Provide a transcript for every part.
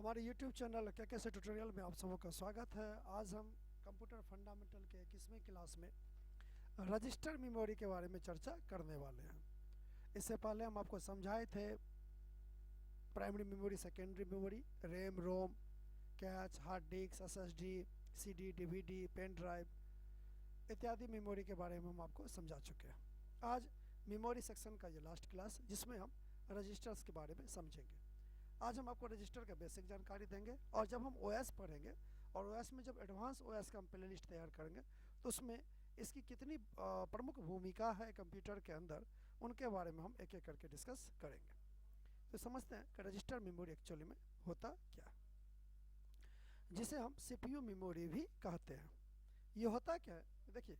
हमारे YouTube channel के कैसे ट्यूटोरियल में आप सबों का स्वागत है। आज हम कंप्यूटर फंडामेंटल के 21वीं क्लास में रजिस्टर मेमोरी के बारे में चर्चा करने वाले हैं। इससे पहले हम आपको समझाए थे primary memory, secondary memory, RAM, ROM, cache, hard disk, SSD, CD, DVD, pen drive इत्यादि मेमोरी के बारे में हम आपको समझा चुके हैं। आज मेमोरी सेक्शन का ये लास्ट क्लास जिसमें हम रजिस्टर्स के बारे में समझेंगे। आज हम आपको रजिस्टर का बेसिक जानकारी देंगे और जब हम OS पढ़ेंगे और OS में जब एडवांस OS का हम प्लेलिस्ट तैयार करेंगे तो उसमें इसकी कितनी प्रमुख भूमिका है कंप्यूटर के अंदर, उनके बारे में हम एक एक करके डिस्कस करेंगे। तो समझते हैं कि रजिस्टर मेमोरी एक्चुअली में होता क्या है, जिसे हम CPU मेमोरी भी कहते हैं। ये होता क्या है, देखिए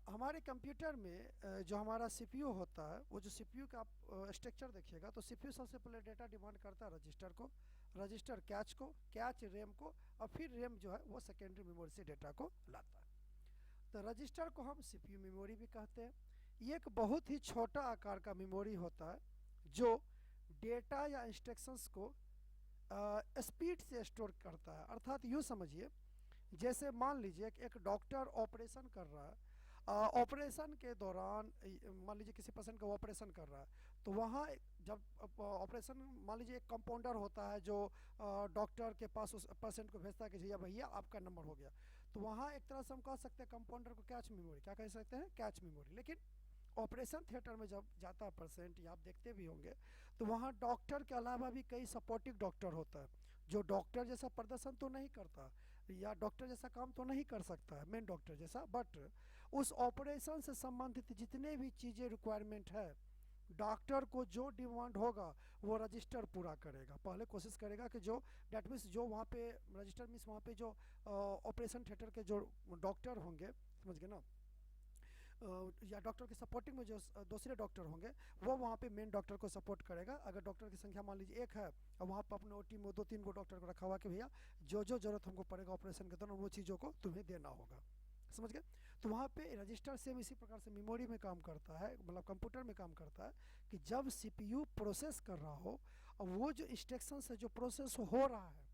हमारे कंप्यूटर में जो हमारा CPU होता है, वो जो CPU का आप स्ट्रक्चर देखिएगा तो CPU सबसे पहले डेटा डिमांड करता है रजिस्टर को, रजिस्टर कैच को, कैच रैम को, और फिर रैम जो है वो सेकेंडरी मेमोरी से डेटा को लाता है। तो रजिस्टर को हम CPU मेमोरी भी कहते हैं। ये एक बहुत ही छोटा आकार का मेमोरी होता है जो डेटा या इंस्ट्रक्शंस को स्पीड से स्टोर करता है। अर्थात यूँ समझिए, जैसे मान लीजिए एक डॉक्टर ऑपरेशन कर रहा है, ऑपरेशन के दौरान मान लीजिए किसी पेशेंट का ऑपरेशन कर रहा है, तो वहाँ जब ऑपरेशन, मान लीजिए एक कंपाउंडर होता है जो डॉक्टर के पास उस पेशेंट को भेजता है कि भैया भैया आपका नंबर हो गया, तो वहाँ एक तरह से हम कह सकते हैं कंपाउंडर को कैच मेमोरी, क्या कह सकते हैं, कैच मेमोरी। लेकिन ऑपरेशन थिएटर में जब जाता है पेशेंट, या आप देखते भी होंगे, तो वहाँ डॉक्टर के अलावा भी कई सपोर्टिव डॉक्टर होता है जो डॉक्टर जैसा प्रदर्शन तो नहीं करता या डॉक्टर जैसा काम तो नहीं कर सकता है मेन डॉक्टर जैसा, बट उस ऑपरेशन से संबंधित जितने भी चीज़ें रिक्वायरमेंट है, डॉक्टर को जो डिमांड होगा वो रजिस्टर पूरा करेगा। पहले कोशिश करेगा कि जो डेट मीन्स जो वहाँ पे रजिस्टर मीन्स वहाँ पे जो ऑपरेशन थिएटर के जो डॉक्टर होंगे, समझ गए ना, या डॉक्टर के सपोर्टिंग में जो दूसरे डॉक्टर होंगे वो वहाँ पे मेन डॉक्टर को सपोर्ट करेगा। अगर डॉक्टर की संख्या मान लीजिए एक है और वहाँ पर अपने OT में 2-3 डॉक्टर को रखा हुआ कि भैया जो जो जरूरत हमको पड़ेगा ऑपरेशन के दौरान वो चीज़ों को तुम्हें देना होगा, समझ गए। तो वहाँ पे रजिस्टर सेम इसी प्रकार से मेमोरी में काम करता है, मतलब कंप्यूटर में काम करता है कि जब CPU प्रोसेस कर रहा हो और वो जो इंस्ट्रक्शन है जो प्रोसेस हो रहा है,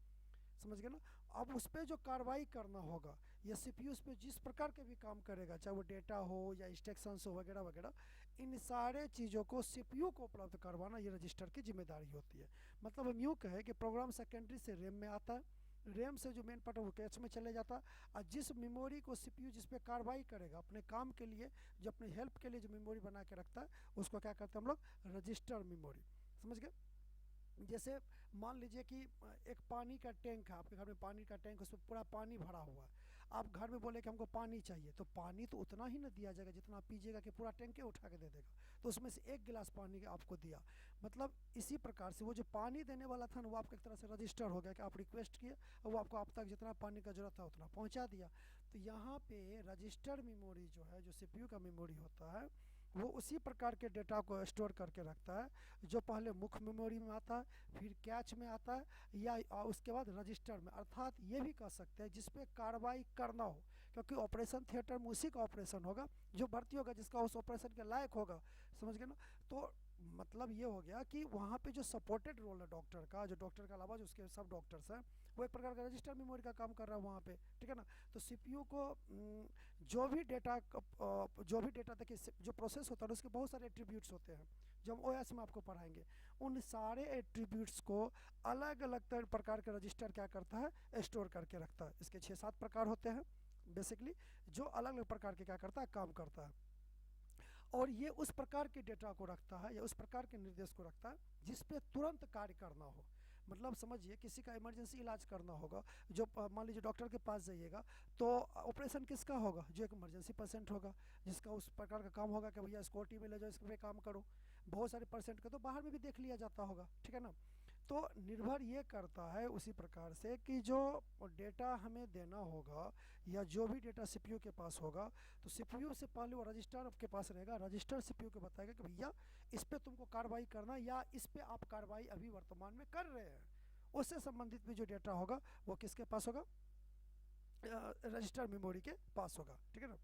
समझ गए ना, अब उस पर जो कार्रवाई करना होगा या CPU उस पर जिस प्रकार के भी काम करेगा, चाहे वो डेटा हो या इंस्ट्रक्शंस हो वगैरह वगैरह, इन सारे चीज़ों को CPU को उपलब्ध करवाना ये रजिस्टर की जिम्मेदारी होती है। मतलब हम यूँ कहें कि प्रोग्राम सेकेंडरी से रैम में आता है, रैम से जो मेन पार्ट है वो कैच में चले जाता है, और जिस मेमोरी को CPU जिस पे कार्रवाई करेगा अपने काम के लिए, जो अपने हेल्प के लिए जो मेमोरी बना के रखता है, उसको क्या करते हैं हम लोग, रजिस्टर मेमोरी, समझ गए। जैसे मान लीजिए कि एक पानी का टैंक है, आपके घर में पानी का टैंक, उसमें पूरा पानी भरा हुआ है। आप घर में बोले कि हमको पानी चाहिए, तो पानी तो उतना ही ना दिया जाएगा जितना आप पीजिएगा कि पूरा टैंक उठा के दे देगा, तो उसमें से एक गिलास पानी आपको दिया। मतलब इसी प्रकार से वो जो पानी देने वाला था ना, वो आपको एक तरह से रजिस्टर हो गया कि आप रिक्वेस्ट किए और वो आपको आप तक जितना पानी का जरूरत है उतना पहुँचा दिया। तो यहाँ पे रजिस्टर मेमोरी जो है, जो CPU का मेमोरी होता है, वो उसी प्रकार के डेटा को स्टोर करके रखता है जो पहले मुख्य मेमोरी में आता है, फिर कैच में आता है, या उसके बाद रजिस्टर में। अर्थात ये भी कह सकते हैं जिस पे कार्रवाई करना हो, क्योंकि ऑपरेशन थिएटर में उसी का ऑपरेशन होगा जो भर्ती होगा, जिसका उस ऑपरेशन के लायक होगा, समझ गए ना। तो मतलब ये हो गया कि वहाँ पे जो सपोर्टेड रोल है डॉक्टर का, जो डॉक्टर के अलावा जो उसके सब डॉक्टर्स हैं, वो एक प्रकार का रजिस्टर मेमोरी का काम कर रहा है वहाँ पे, ठीक है ना। तो CPU को जो भी डेटा देखिए, जो प्रोसेस होता है उसके बहुत सारे एट्रीब्यूट्स होते हैं जो हम OS में आपको पढ़ाएंगे। उन सारे एट्रीब्यूट्स को अलग अलग प्रकार के रजिस्टर क्या करता है, स्टोर करके रखता है। इसके 6-7 प्रकार होते हैं बेसिकली, जो अलग अलग प्रकार के क्या करता है, काम करता है। और ये उस प्रकार के डेटा को रखता है या उस प्रकार के निर्देश को रखता है जिस पे तुरंत कार्य करना हो। मतलब समझिए किसी का इमरजेंसी इलाज करना होगा, जो मान लीजिए डॉक्टर के पास जाइएगा, तो ऑपरेशन किसका होगा, जो एक इमरजेंसी पेशेंट होगा, जिसका उस प्रकार का काम होगा कि भैया इसको OT में ले जाओ, इस पे काम करो। बहुत सारे पेशेंट का तो बाहर में भी देख लिया जाता होगा, ठीक है ना। तो निर्भर ये करता है उसी प्रकार से कि जो डेटा हमें देना होगा या जो भी डेटा CPU के पास होगा, तो CPU से पहले वो रजिस्टर आपके पास रहेगा, रजिस्टर CPU को बताएगा कि भैया इस पे तुमको कार्रवाई करना, या इस पे आप कार्रवाई अभी वर्तमान में कर रहे हैं। उससे संबंधित भी जो डेटा होगा वो किसके पास होगा, रजिस्टर मेमोरी के पास होगा, ठीक है ना।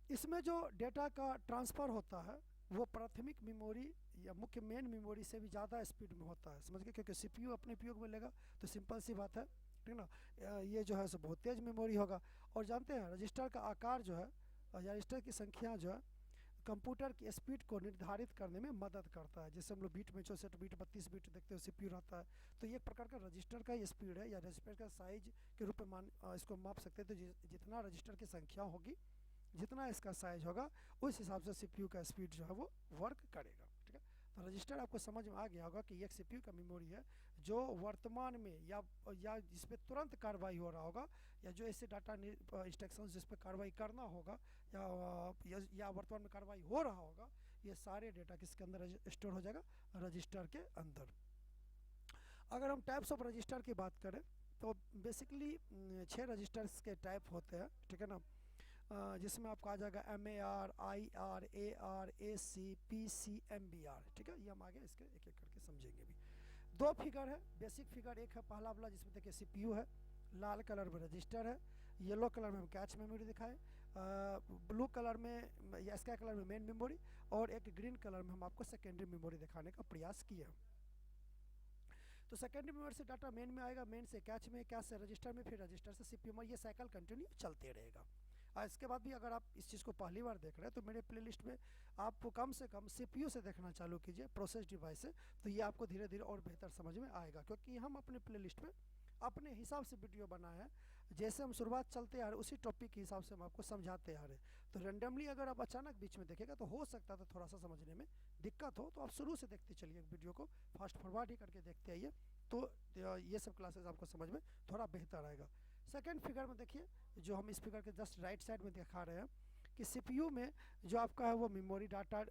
इसमें जो डेटा का ट्रांसफ़र होता है वो प्राथमिक मेमोरी या मुख्य मेन मेमोरी से भी ज़्यादा स्पीड में होता है, समझ गए, क्योंकि सीपीयू अपने उपयोग में लेगा तो सिंपल सी बात है, ठीक ना। ये जो है सो बहुत तेज़ मेमोरी होगा। और जानते हैं रजिस्टर का आकार जो है या रजिस्टर की संख्या जो है कंप्यूटर की स्पीड को निर्धारित करने में मदद करता है। जैसे हम लोग बीट में 64 बीट 32 बीट देखते हो सीपीयू रहता है, तो ये एक प्रकार का रजिस्टर का ही स्पीड है या रजिस्टर का साइज के रूप में इसको माप सकते हैं। तो जितना रजिस्टर की संख्या होगी, जितना इसका साइज होगा, उस हिसाब से सीपीयू का स्पीड जो है वो वर्क करेगा, ठीक है। तो रजिस्टर आपको समझ में आ गया होगा कि एक सीपीयू का मेमोरी है जो वर्तमान में या जिस पे तुरंत कार्रवाई हो रहा होगा, या जो ऐसे डाटा इंस्ट्रक्शंस जिस पे कार्रवाई करना होगा, या वर्तमान में कार्रवाई हो रहा होगा, ये सारे डेटा किसके अंदर स्टोर हो जाएगा, रजिस्टर के अंदर। अगर हम टाइप्स ऑफ रजिस्टर की बात करें तो बेसिकली 6 रजिस्टर्स के टाइप होते हैं, ठीक है ना। जिसमें आपको आ जाएगा MAR, IR, AR, AC, PC, MBR, ठीक है। ये हम आगे इसके एक एक करके समझेंगे भी। 2 फिगर है, बेसिक फिगर एक है पहला वाला जिसमें देखिए CPU है, लाल कलर में रजिस्टर है, येलो कलर में हम कैच मेमोरी दिखाए, ब्लू कलर में या स्काई कलर में मेन मेमोरी, और एक ग्रीन कलर में हम आपको सेकेंडरी मेमोरी दिखाने का प्रयास किया। तो सेकेंडरी मेमोरी से डाटा मेन में आएगा, मेन से कैच में, कैच से रजिस्टर में, फिर रजिस्टर से CPU में, ये साइकिल कंटिन्यू चलते रहेगा। इसके बाद भी अगर आप इस चीज़ को पहली बार देख रहे हैं तो मेरे प्लेलिस्ट में आप कम से कम CPU से देखना चालू कीजिए, प्रोसेस डिवाइस से, तो ये आपको धीरे धीरे और बेहतर समझ में आएगा। क्योंकि हम अपने प्लेलिस्ट में अपने हिसाब से वीडियो बनाए हैं, जैसे हम शुरुआत चलते आ रहे उसी टॉपिक के हिसाब से हम आपको समझाते आ रहे। तो रेंडमली अगर आप अचानक बीच में देखेगा तो हो सकता है थोड़ा सा समझने में दिक्कत हो, तो आप शुरू से देखते चलिए वीडियो को, फास्ट फॉरवर्ड ही करके देखते आइए, तो ये सब क्लासेस आपको समझ में थोड़ा बेहतर आएगा। सेकेंड फिगर में देखिए, जो हम इस फिगर के जस्ट राइट साइड में दिखा रहे हैं कि CPU में जो आपका है वो मेमोरी डाटा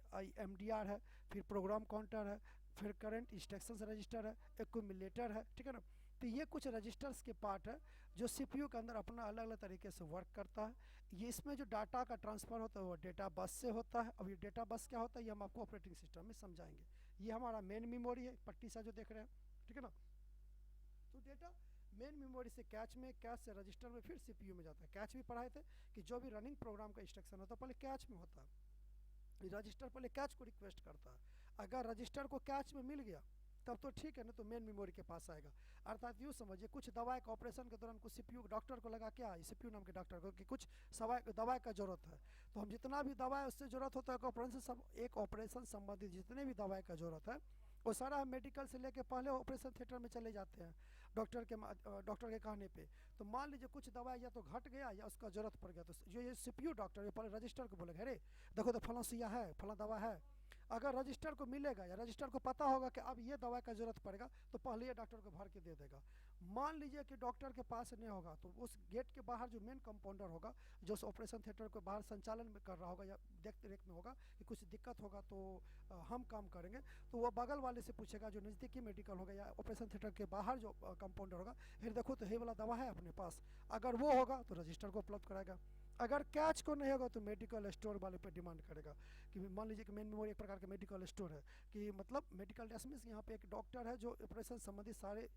MDR है, फिर प्रोग्राम काउंटर है, फिर करंट इंस्ट्रक्शंस रजिस्टर है, एक्यूमुलेटर है, ठीक है ना। तो ये कुछ रजिस्टर्स के पार्ट है जो CPU के अंदर अपना अलग अलग तरीके से वर्क करता है। ये इसमें जो डाटा का ट्रांसफ़र होता है वो डेटा बस से होता है। अब ये डेटा बस क्या होता है ये हम आपको ऑपरेटिंग सिस्टम में समझाएंगे। ये हमारा मेन मेमोरी है, पट्टी सा जो देख रहे हैं, ठीक है ना। तो डेटा मेन मेमोरी से कैच में, कैच से रजिस्टर में, फिर CPU में जाता है। कैच भी पढ़ाए थे कि जो भी रनिंग प्रोग्राम का इंस्ट्रक्शन होता है पहले कैच में होता है, रजिस्टर पहले कैच को रिक्वेस्ट करता है। अगर रजिस्टर को कैच में मिल गया तब तो ठीक है ना, तो मेन मेमोरी के पास आएगा। अर्थात यूँ समझिए कुछ दवाई का ऑपरेशन के दौरान कुछ CPU डॉक्टर को लगा क्या, CPU नाम के डॉक्टर को कि कुछ दवाई का जरूरत है, तो हम जितना भी दवाई उससे जरूरत होता है एक ऑपरेशन संबंधित जितने भी दवाई का जरूरत है वो सारा हम मेडिकल से लेके पहले ऑपरेशन थिएटर में चले जाते हैं डॉक्टर के कहने पे। तो मान लीजिए कुछ दवाई या तो घट गया या उसका जरूरत पड़ गया, तो जो ये CPU डॉक्टर पहले रजिस्टर को बोलेगा अरे देखो तो फलां सुइया है, फलां दवा है। अगर रजिस्टर को मिलेगा या रजिस्टर को पता होगा कि अब ये दवाई का जरूरत पड़ेगा तो पहले ये डॉक्टर को भर के दे देगा। मान लीजिए कि डॉक्टर के पास नहीं होगा तो उस गेट के बाहर जो मेन कंपाउंडर होगा जो उस ऑपरेशन थिएटर को बाहर संचालन में कर रहा होगा या देख रेख में होगा कि कुछ दिक्कत होगा तो हम काम करेंगे, तो वह बगल वाले से पूछेगा जो नज़दीकी मेडिकल होगा या ऑपरेशन थिएटर के बाहर जो कंपाउंडर होगा, फिर देखो तो ये वाला दवा है अपने पास। अगर वो होगा तो रजिस्टर को उपलब्ध कराएगा, अगर कैच को नहीं होगा तो मेडिकल स्टोर वाले पे डिमांड करेगा कि मान लीजिए कि मेन मेमोरी एक प्रकार का मेडिकल स्टोर है, कि मतलब मेडिकल डेस्क में यहाँ पे एक डॉक्टर है जो ऑपरेशन संबंधित सारे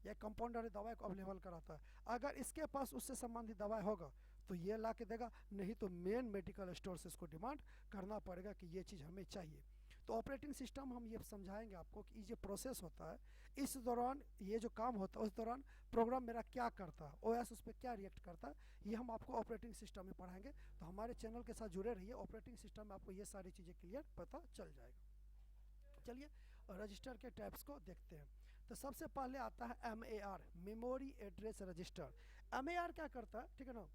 या कंपाउंडर दवाई को अवेलेबल कराता है। अगर इसके पास उससे संबंधित दवाई होगा तो ये ला के देगा, नहीं तो मेन मेडिकल स्टोर से इसको डिमांड करना पड़ेगा कि ये चीज़ हमें चाहिए। तो ऑपरेटिंग सिस्टम हम ये समझाएंगे आपको कि ये प्रोसेस होता है, इस दौरान ये जो काम होता है उस दौरान प्रोग्राम मेरा क्या करता है, OS उस पर क्या रिएक्ट करता है, ये हम आपको ऑपरेटिंग सिस्टम में पढ़ाएंगे। तो हमारे चैनल के साथ जुड़े रहिए, ऑपरेटिंग सिस्टम में आपको ये सारी चीज़ें क्लियर पता चल जाएगा। चलिए रजिस्टर के टाइप्स को देखते हैं। तो सबसे पहले आता है MAR, memory address register. MAR क्या करता है, ठीक है ना,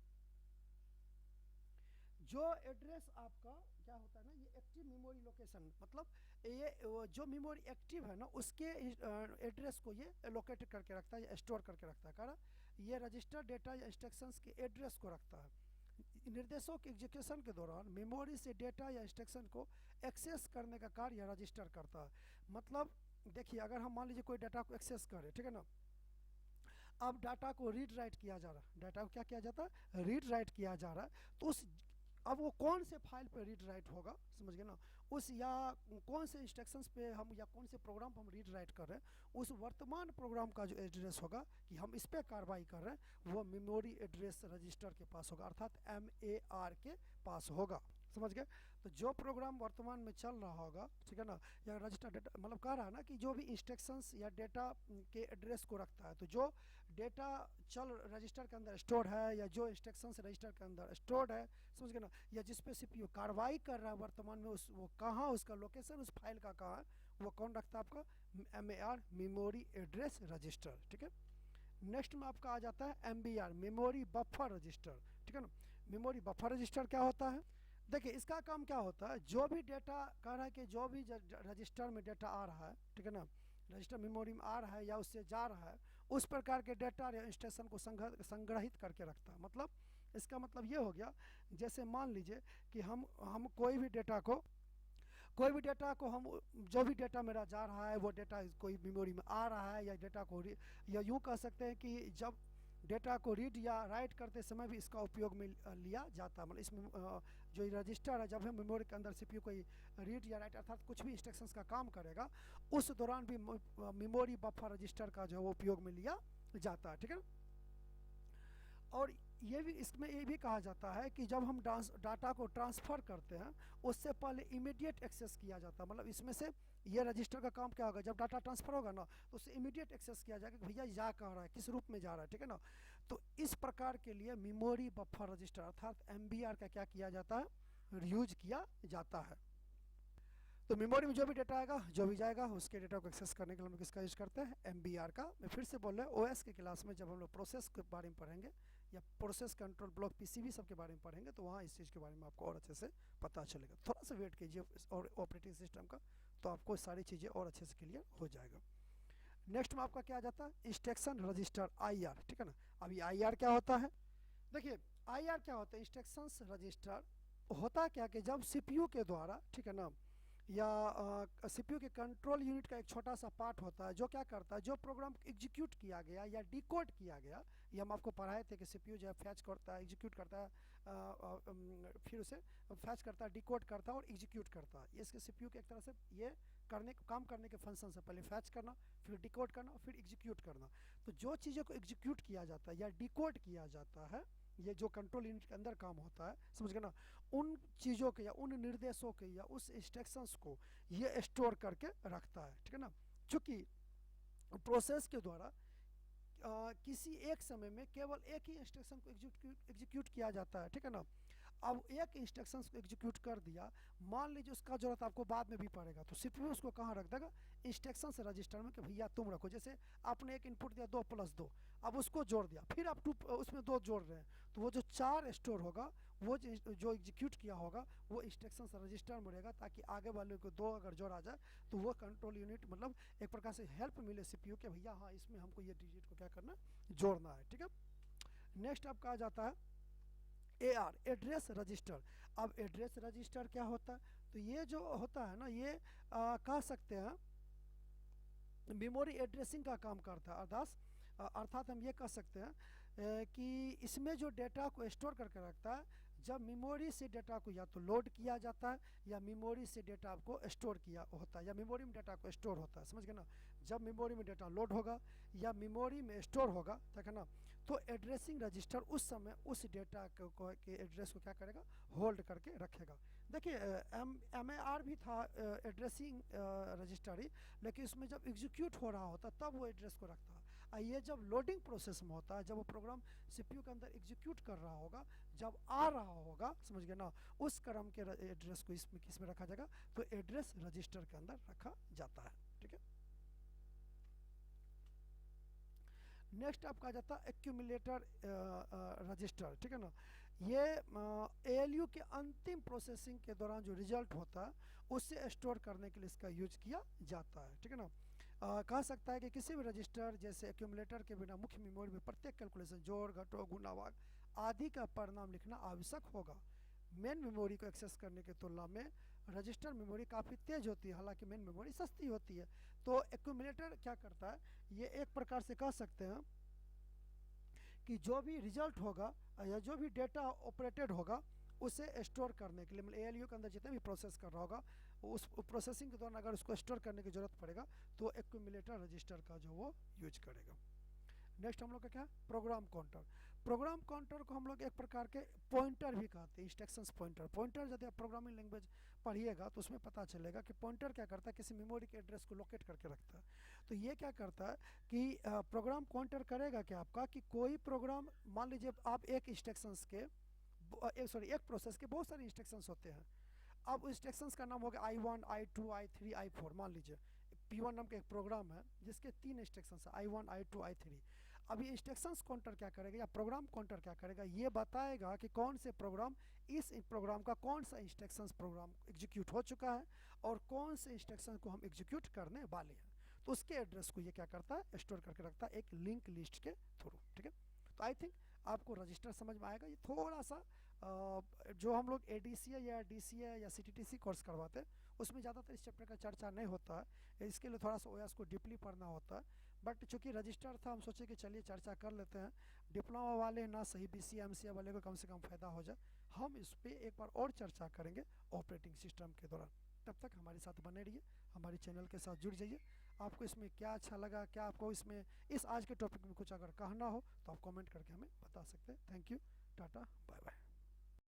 जो एड्रेस आपका क्या होता है ना, ये एक्टिव मेमोरी लोकेशन, मतलब ये जो मेमोरी एक्टिव है ना उसके एड्रेस को ये लोकेट करके रखता है या स्टोर करके रखता है। कारण ये रजिस्टर डेटा या इंस्ट्रक्शंस के एड्रेस को रखता है। निर्देशों के एग्जीक्यूशन के दौरान मेमोरी से डेटा या इंस्ट्रक्शन को एक्सेस करने का कार्य रजिस्टर करता है। मतलब देखिए अगर हम मान लीजिए कोई डाटा को एक्सेस करें, ठीक है ना, अब डाटा को रीड राइट किया जा रहा है, डाटा को क्या किया जाता है, रीड राइट किया जा रहा है, तो उस अब वो कौन से फाइल पे रीड राइट होगा, समझ गए ना, उस या कौन से इंस्ट्रक्शंस पे हम या कौन से प्रोग्राम पे हम रीड राइट कर रहे हैं, उस वर्तमान प्रोग्राम का जो एड्रेस होगा कि हम इस पे कार्रवाई कर रहे हैं वो मेमोरी एड्रेस रजिस्टर के पास होगा, अर्थात MAR के पास होगा। समझ गए। तो जो प्रोग्राम वर्तमान में चल रहा होगा, ठीक है ना, या रजिस्टर डेटा मतलब कह रहा है ना कि जो भी इंस्ट्रक्शंस या डेटा के एड्रेस को रखता है, तो जो डेटा चल रजिस्टर के अंदर स्टोर है या जो इंस्ट्रक्शंस रजिस्टर के अंदर स्टोर्ड है, समझ गए ना, या जिस पे सीपीयू कार्रवाई कर रहा है वर्तमान में, उस वो कहाँ, उसका लोकेशन उस फाइल का कहाँ है, वो कौन रखता है? आपका MAR, मेमोरी एड्रेस रजिस्टर, ठीक है। नेक्स्ट में आपका आ जाता है MBR, मेमोरी बफर रजिस्टर, ठीक है ना। मेमोरी बफर रजिस्टर क्या होता है? देखिए इसका काम क्या होता है, जो भी डेटा कह रहा है कि जो भी रजिस्टर में डेटा आ रहा है, ठीक है ना, रजिस्टर मेमोरी में आ रहा है या उससे जा रहा है, उस प्रकार के डेटा या इंस्ट्रक्शन को संग्रहित करके रखता है। मतलब इसका मतलब ये हो गया, जैसे मान लीजिए कि हम कोई भी डेटा को हम जो भी डेटा मेरा जा रहा है वो डेटा कोई मेमोरी में आ रहा है, या डेटा को या यूँ कह सकते हैं कि जब डेटा को रीड या राइट करते समय भी इसका उपयोग में लिया जाता है। मतलब इसमें जो रजिस्टर है, जब हम मेमोरी के अंदर सीपीयू कोई रीड या राइट अर्थात कुछ भी इंस्ट्रक्शंस का काम करेगा, उस दौरान भी मेमोरी बफर रजिस्टर का जो है वो उपयोग में लिया जाता है, ठीक है। और ये भी इसमें ये भी कहा जाता है कि जब हम डाटा को ट्रांसफ़र करते हैं उससे पहले इमीडिएट एक्सेस किया जाता है। मतलब इसमें से ये रजिस्टर का काम क्या होगा, जब डाटा ट्रांसफ़र होगा ना तो उससे इमीडिएट एक्सेस किया जाएगा कि भैया जा कहाँ रहा है, किस रूप में जा रहा है, ठीक है ना। तो इस प्रकार के लिए मेमोरी बफर रजिस्टर अर्थात MBR का क्या किया जाता है, यूज किया जाता है। तो मेमोरी में जो भी डेटा आएगा, जो भी जाएगा, उसके डेटा को एक्सेस करने के लिए हम लोग किसका यूज़ करते हैं, MBR का। मैं फिर से बोल रहा हूँ, OS के क्लास में जब हम लोग प्रोसेस के बारे में पढ़ेंगे या प्रोसेस कंट्रोल ब्लॉक PCB सब के बारे में पढ़ेंगे, तो वहाँ इस चीज़ के बारे में आपको और अच्छे से पता चलेगा। थोड़ा सा वेट कीजिए और ऑपरेटिंग सिस्टम का, तो आपको सारी चीज़ें और अच्छे से क्लियर हो जाएगा। नेक्स्ट में आपका क्या आ जाता है, इंस्ट्रक्शन रजिस्टर IR, ठीक है ना। अभी IR क्या होता है, देखिए IR क्या होता है, इंस्ट्रक्शंस रजिस्टर होता क्या कि जब CPU के द्वारा, ठीक है ना, या CPU के कंट्रोल यूनिट का एक छोटा सा पार्ट होता है जो क्या करता है, जो प्रोग्राम एग्जीक्यूट किया गया या डिकोड किया गया, ये हम आपको पढ़ाए थे कि CPU जो है फैच करता है, एग्जीक्यूट करता है, फिर उसे फैच करता है, डिकोड करता है और एग्जीक्यूट करता है। ये इसके CPU के एक तरह से ये काम करने के फंक्शन से पहले फैच करना, फिर डिकोड करना, फिर एग्जीक्यूट करना। तो जो चीज़ों को एग्जीक्यूट किया जाता है या डिकोड किया जाता है, ये जो कंट्रोल यूनिट के अंदर काम होता है, समझ गए ना, उन चीज़ों के या उन निर्देशों के या उस इंस्ट्रक्शंस को ये स्टोर करके रखता है, ठीक है ना। चूँकि प्रोसेस के द्वारा किसी एक समय में केवल एक ही इंस्ट्रक्शन को एग्जीक्यूट किया जाता है, ठीक है ना। अब एक इंस्ट्रक्शन को एग्जीक्यूट कर दिया, मान लीजिए उसका जरूरत आपको बाद में भी पड़ेगा, तो CPU उसको कहाँ रख देगा, इंस्ट्रक्शन से रजिस्टर में कि भैया तुम रखो। जैसे आपने एक इनपुट दिया 2 + 2, अब उसको जोड़ दिया, फिर आप उसमें 2 जोड़ रहे हैं, तो वो जो 4 स्टोर होगा, वो जो एग्जीक्यूट किया होगा वो इंस्ट्रक्शन से रजिस्टर में रहेगा, ताकि आगे वाले को 2 अगर जोड़ा जाए तो वो कंट्रोल यूनिट मतलब एक प्रकार से हेल्प मिले CPU के, भैया हाँ इसमें हमको ये डिजिट को क्या करना, जोड़ना है, ठीक है। नेक्स्ट आपका आ जाता है AR, एड्रेस रजिस्टर। अब एड्रेस रजिस्टर क्या होता है, तो ये जो होता है ना, ये कह सकते हैं मेमोरी एड्रेसिंग का काम करता है। अर्थात हम ये कह सकते हैं कि इसमें जो डेटा को स्टोर करके रखता है, जब मेमोरी से डेटा को या तो लोड किया जाता है या मेमोरी से डेटा आपको स्टोर किया होता है या मेमोरी में डेटा को स्टोर होता है, समझ गए ना। जब मेमोरी में डेटा लोड होगा या मेमोरी में स्टोर होगा, ठीक है ना, तो एड्रेसिंग रजिस्टर उस समय उस डेटा के एड्रेस को क्या करेगा, होल्ड करके रखेगा। देखिए MAR भी था एड्रेसिंग रजिस्टर ही, लेकिन उसमें जब एग्जीक्यूट हो रहा होता तब वो एड्रेस को रखता है। ये जब लोडिंग प्रोसेस में होता है, जब वो प्रोग्राम CPU के अंदर एग्जीक्यूट कर रहा होगा, जब आ रहा होगा, समझ गए ना, उस क्रम के एड्रेस को इसमें किस में रखा जाएगा, तो एड्रेस रजिस्टर के अंदर रखा जाता है, ठीक है। नेक्स्ट आपका आ जाता है एक्यूमुलेटर रजिस्टर, ठीक है ना। ये ALU के अंतिम प्रोसेसिंग के दौरान जो रिजल्ट होता है उससे स्टोर करने के लिए इसका यूज किया जाता है, ठीक है ना। कह सकता है कि किसी भी रजिस्टर जैसे एक्यूमुलेटर के बिना मुख्य मेमोरी में प्रत्येक कैलकुलेशन, जोड़ घटाव गुणा भाग आदि का परिणाम लिखना आवश्यक होगा। मेन मेमोरी को एक्सेस करने की तुलना में रजिस्टर मेमोरी काफ़ी तेज होती है, हालांकि मेन मेमोरी सस्ती होती है। तो एक्यूमुलेटर क्या करता है, ये एक प्रकार से कह सकते हैं कि जो भी रिजल्ट होगा या जो भी डेटा ऑपरेटेड होगा उसे स्टोर करने के लिए, मतलब ALU के अंदर जितने भी प्रोसेस कर रहा होगा उस प्रोसेसिंग के दौरान अगर उसको स्टोर करने की ज़रूरत पड़ेगा तो एक्यूमुलेटर रजिस्टर का जो वो यूज करेगा। नेक्स्ट हम लोग का क्या है, प्रोग्राम काउंटर। प्रोग्राम काउंटर को हम लोग एक प्रकार के पॉइंटर भी कहते हैं, इंस्ट्रक्शंस पॉइंटर। पॉइंटर यदि आप प्रोग्रामिंग लैंग्वेज पढ़िएगा तो उसमें पता चलेगा कि पॉइंटर क्या करता है, किसी मेमोरी के एड्रेस को लोकेट करके रखता है। तो ये क्या करता है कि प्रोग्राम काउंटर करेगा क्या आपका, कि कोई प्रोग्राम, मान लीजिए आप एक इंस्ट्रक्शंस के एक प्रोसेस के बहुत सारे इंस्ट्रक्शंस होते हैं। अब इंस्ट्रक्शंस का नाम हो गया I1 I2 I3 I4। मान लीजिए P1 नाम का एक प्रोग्राम है जिसके 3 इंस्ट्रक्शंस है, I1 I2 I3। अभी इंस्ट्रक्शंस काउंटर क्या करेगा या प्रोग्राम काउंटर क्या करेगा, ये बताएगा कि कौन से प्रोग्राम, इस प्रोग्राम का कौन सा इंस्ट्रक्शंस प्रोग्राम एग्जीक्यूट हो चुका है और कौन से इंस्ट्रक्शन को हम एग्जीक्यूट करने वाले हैं। तो उसके एड्रेस को ये क्या करता है, स्टोर करके रखता है एक लिंक लिस्ट के थ्रू। ठीक है, तो आई थिंक आपको रजिस्टर समझ में आएगा। ये थोड़ा सा जो हम लोग ADCA या DCA या CTTC कोर्स करवाते हैं उसमें ज़्यादातर इस चैप्टर का चर्चा नहीं होता है, इसके लिए थोड़ा सा OS को डीपली पढ़ना होता है। बट चूंकि रजिस्टर था, हम सोचे कि चलिए चर्चा कर लेते हैं। डिप्लोमा वाले ना सही, BCA MCA वाले को कम से कम फ़ायदा हो जाए। हम इस पर एक बार और चर्चा करेंगे ऑपरेटिंग सिस्टम के दौरान। तब तक हमारे साथ बने रहिए, हमारे चैनल के साथ जुड़ जाइए। आपको इसमें क्या अच्छा लगा, क्या आपको इसमें इस आज के टॉपिक में कुछ अगर कहना हो तो आप कमेंट करके हमें बता सकते हैं। Thank you, tata, bye bye.